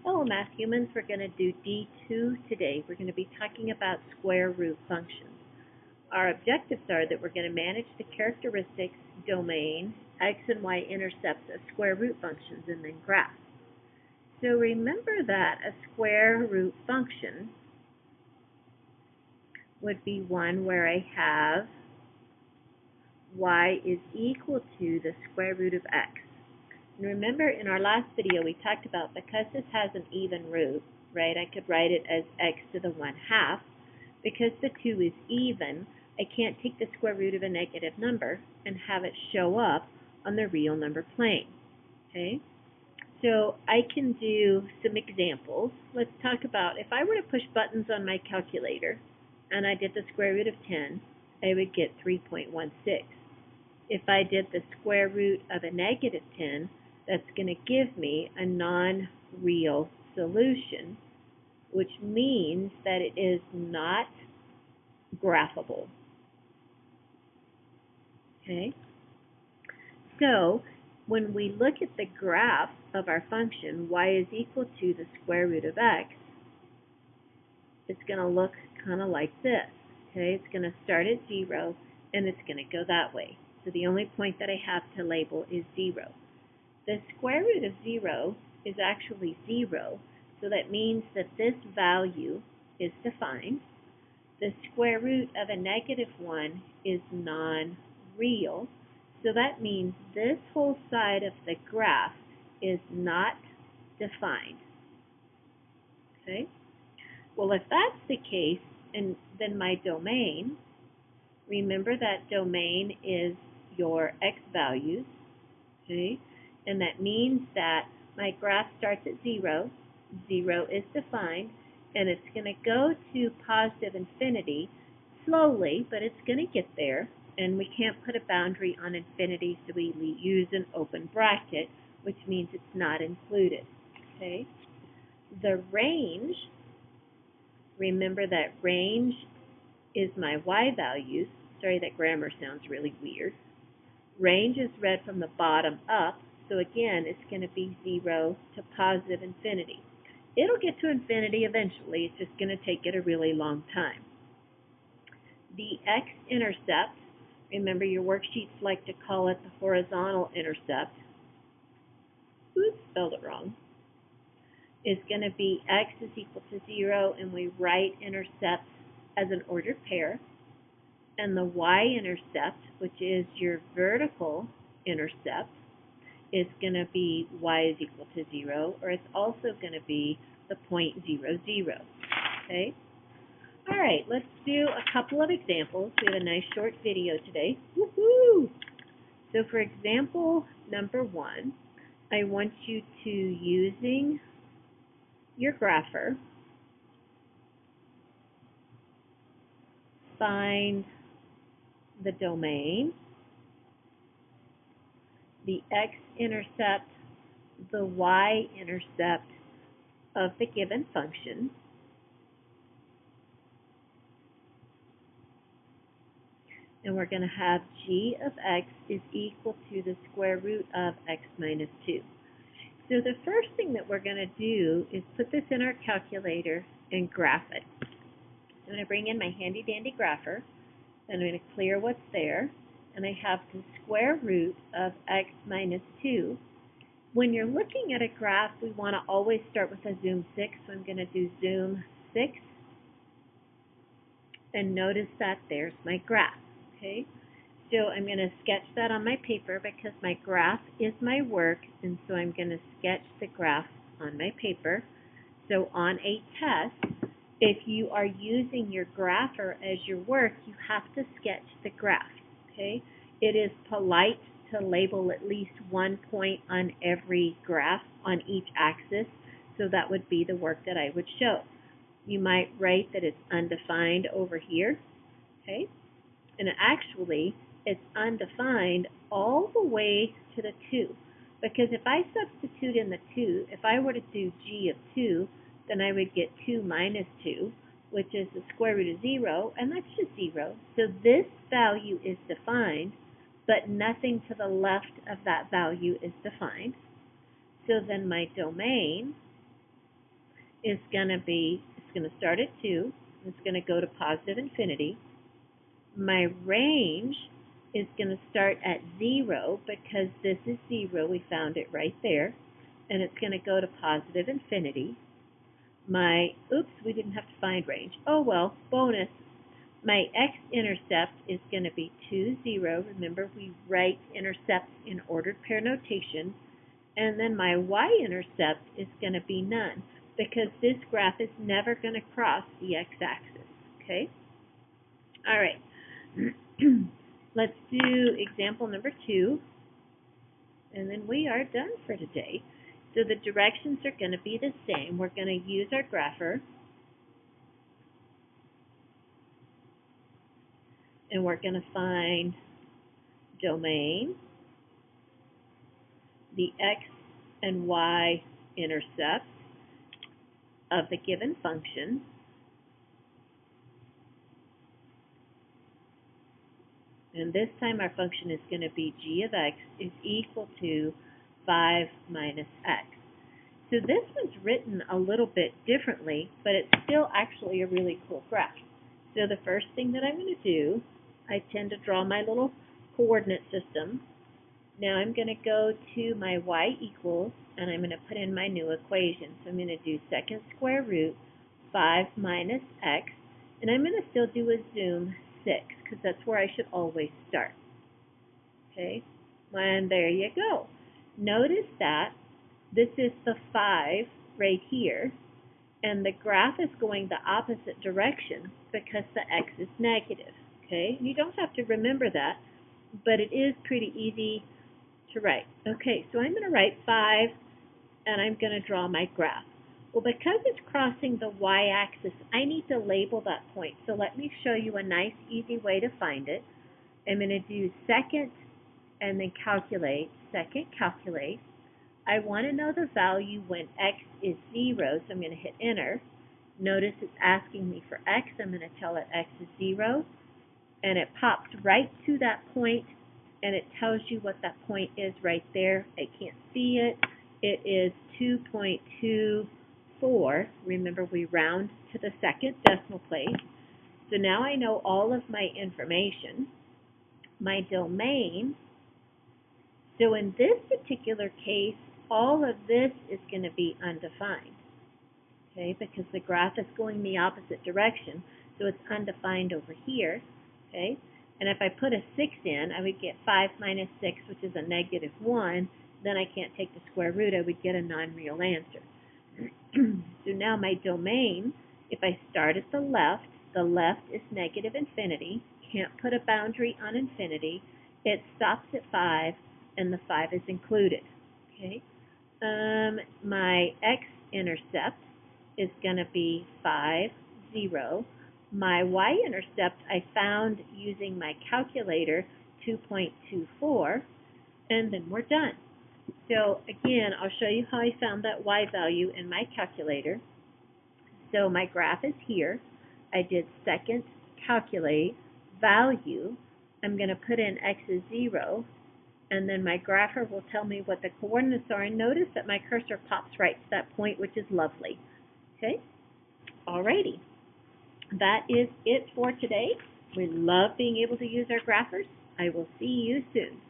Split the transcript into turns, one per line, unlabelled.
Oh, math humans, we're going to do D2 today. We're going to be talking about square root functions. Our objectives are that we're going to manage the characteristics, domain, x and y intercepts of square root functions, and then graph. So remember that a square root function would be one where I have y is equal to the square root of x. And remember, in our last video, we talked about because this has an even root, right, I could write it as x to the 1/2. Because the 2 is even, I can't take the square root of a negative number and have it show up on the real number plane. Okay? So I can do some examples. Let's talk about if I were to push buttons on my calculator and I did the square root of 10, I would get 3.16. If I did the square root of a negative 10, that's going to give me a non-real solution, which means that it is not graphable. Okay? So when we look at the graph of our function, y is equal to the square root of x, it's going to look kind of like this. Okay? It's going to start at 0, and it's going to go that way. So the only point that I have to label is 0. The square root of 0 is actually 0, so that means that this value is defined. The square root of a negative 1 is non-real, so that means this whole side of the graph is not defined. Okay? Well, if that's the case, and then my domain, remember that domain is your x values, okay? And that means that my graph starts at 0, 0 is defined, and it's going to go to positive infinity slowly, but it's going to get there, and we can't put a boundary on infinity, so we use an open bracket, which means it's not included. Okay? The range, remember that range is my y values. Sorry, that grammar sounds really weird. Range is read from the bottom up, so again, it's going to be 0 to positive infinity. It'll get to infinity eventually, it's just going to take it a really long time. The X-Intercept, remember your worksheets like to call it the horizontal intercept. Oops, spelled it wrong. Is going to be x is equal to 0, and we write intercepts as an ordered pair. And the y-intercept, which is your vertical intercept, is going to be y is equal to 0, or it's also going to be the point 0, 0. Okay? All right, let's do a couple of examples. We have a nice short video today. Woohoo! So for example number 1, I want you to, using your grapher, find the domain, the x-intercept, the y-intercept of the given function, and we're going to have g of x is equal to the square root of x minus 2. So the first thing that we're going to do is put this in our calculator and graph it. I'm going to bring in my handy-dandy grapher, and I'm going to clear what's there, and I have the square root of x minus 2. When you're looking at a graph, we want to always start with a zoom 6, so I'm going to do zoom 6, and notice that there's my graph. Okay, so I'm going to sketch that on my paper because my graph is my work, and so I'm going to sketch the graph on my paper. So on a test, if you are using your grapher as your work, you have to sketch the graph. Okay, it is polite to label at least one point on every graph on each axis, so that would be the work that I would show. You might write that it's undefined over here. Okay. And actually, it's undefined all the way to the 2. Because if I substitute in the 2, if I were to do g of 2, then I would get 2 minus 2, which is the square root of 0, and that's just 0. So this value is defined, but nothing to the left of that value is defined. So then my domain is going to be, it's going to start at 2. It's going to go to positive infinity. My range is going to start at 0 because this is 0. We found it right there. And it's going to go to positive infinity. Oops, we didn't have to find range. Oh, well, bonus. My X-intercept is going to be 2, 0. Remember, we write intercepts in ordered pair notation. And then my Y-intercept is going to be none because this graph is never going to cross the x-axis. Okay? All right. Let's do example number 2. And then we are done for today. So the directions are going to be the same. We're going to use our grapher. And we're going to find domain, the x and y intercepts of the given function, and this time our function is going to be g of x is equal to 5 minus x. So this one's written a little bit differently, but it's still actually a really cool graph. So the first thing that I'm going to do, I tend to draw my little coordinate system. Now I'm going to go to my y equals, and I'm going to put in my new equation. So I'm going to do second square root 5 minus x, and I'm going to still do a zoom 6, because that's where I should always start. Okay, and there you go. Notice that this is the 5 right here, and the graph is going the opposite direction because the x is negative. Okay, you don't have to remember that, but it is pretty easy to write. Okay, so I'm going to write 5, and I'm going to draw my graph. Well, because it's crossing the y-axis, I need to label that point. So let me show you a nice, easy way to find it. I'm going to do second and then calculate. Second, calculate. I want to know the value when x is 0, so I'm going to hit enter. Notice it's asking me for x. I'm going to tell it x is 0. And it pops right to that point, and it tells you what that point is right there. I can't see it. It is 2.24. Remember, we round to the second decimal place. So now I know all of my information. My domain. So in this particular case, all of this is going to be undefined. Okay, because the graph is going the opposite direction, so it's undefined over here. Okay, and if I put a 6 in, I would get 5 minus 6, which is a negative 1. Then I can't take the square root. I would get a non-real answer. So now my domain, if I start at the left is negative infinity. Can't put a boundary on infinity. It stops at 5, and the 5 is included. Okay, my x-intercept is going to be 5, 0. My y-intercept I found using my calculator, 2.24, and then we're done. So again, I'll show you how I found that y value in my calculator. So my graph is here. I did second, calculate, value. I'm going to put in x is 0, and then my grapher will tell me what the coordinates are. And notice that my cursor pops right to that point, which is lovely. Okay? Alrighty. That is it for today. We love being able to use our graphers. I will see you soon.